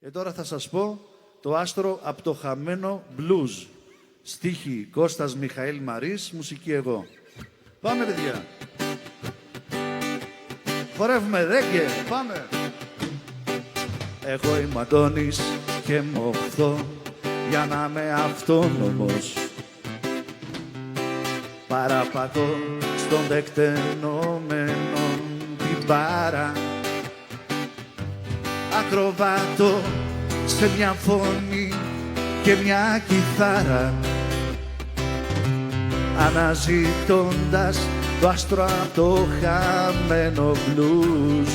Τώρα θα σας πω το άστρο από το χαμένο blues. Στίχη Κώστας Μιχαήλ Μαρής, μουσική εγώ. Πάμε παιδιά. Χορεύουμε ρέγγε, πάμε. Εγώ είμαι Αντώνης και μοχθώ για να είμαι αυτόνομος. Παραπατώ στον τεκτενόμενο την μπάρα. Ακροβάτω σε μια φωνή και μια κιθάρα, αναζητώντας το άστρο απ' το χαμένο μπλουζ.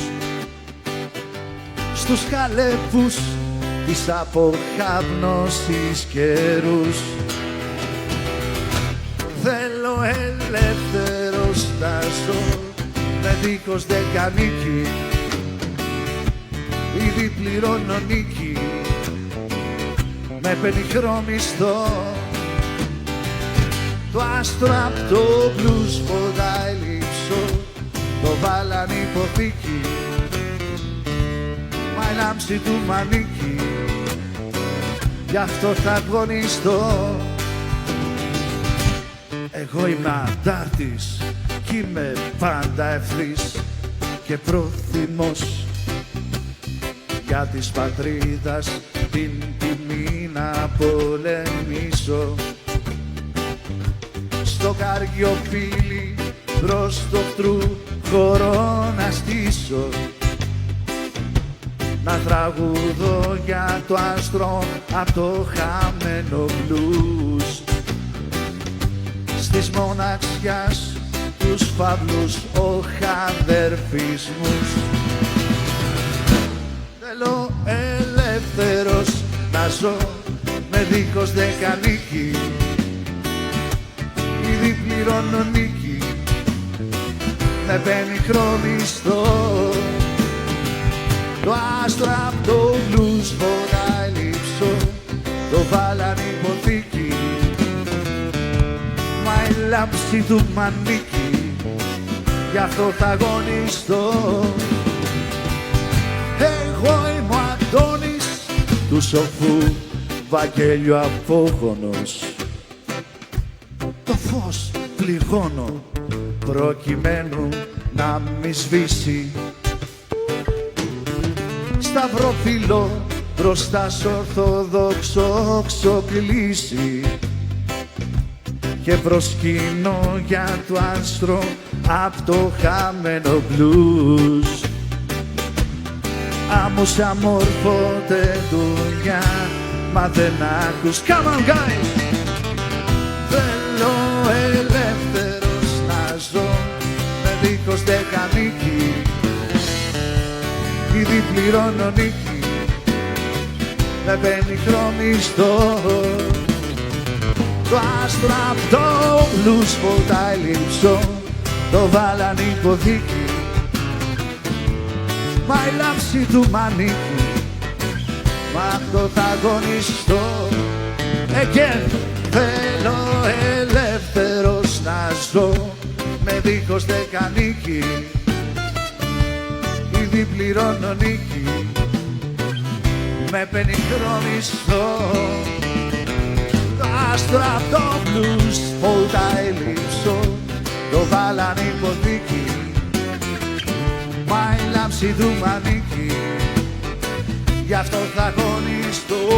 Στους χαλεπούς της αποχάπνωσης καιρούς θέλω ελεύθερος να ζω με δίχως δεκανίκη. Ήδη πληρώνω νίκη με πενιχρό μισθό. Το άστρο απ' το μπλουζ φωτάει λείψω, το βάλαν υποθήκη. Μα η λάμψη του μ' ανήκει, γι' αυτό θα αγωνιστώ. Εγώ είμαι αντάρτης κι είμαι πάντα ευθύς και πρόθυμος για της πατρίδας την τιμή να πολεμήσω. Στο Καριοφίλι προς το εχθρού χωρώ να στήσω, να τραγουδώ για το άστρο απ' το χαμένο μπλουζ. Στις μοναξιάς τους φαύλους οχαδερφισμούς θέλω ελεύθερος να ζω με δίχως δεκανίκη. Ήδη πληρώνω νίκη με πενιχρό μισθό. Το άστρο απ' το μπλουζ φωτάει λείψω, το βάλαν υποθήκη. Μα η λάμψη του μ' ανήκει, γι' αυτό θα αγωνιστώ. Εγώ είμαι ο Αντώνης του σοφού Βαγγέλιου απόγονος. Το φως πληγώνω προκειμένου να μη σβήσει. Σταυροφυλώ μπροστά σ' ορθοδόξο ξοκλήσι και προσκυνώ για το άστρο απ' το χαμένο μπλουζ. Άμμος αμόρφωτε δουλειά, μα δεν άκους. Come on guys! Θέλω ελεύθερος να ζω με δίχως δεκανίκη. Ήδη πληρώνω νίκη με πενιχρό μισθό. Το άστρο απ' το μπλουζ φωτάει λείψω, το βάλαν υποθήκη. Μα η λάμψη του μ' ανήκει, μ' αυτό θα αγωνιστώ. Again. Θέλω ελεύθερος να ζω με δίχως δεκανίκη. Ήδη πληρώνω νίκη με πενιχρό μισθό. Το άστρο απ' το μπλουζ φωτάει λείψω, το βάλαν υποθήκη. Μα η λάμψη του μ' ανήκει, γι' αυτό θα αγωνιστώ.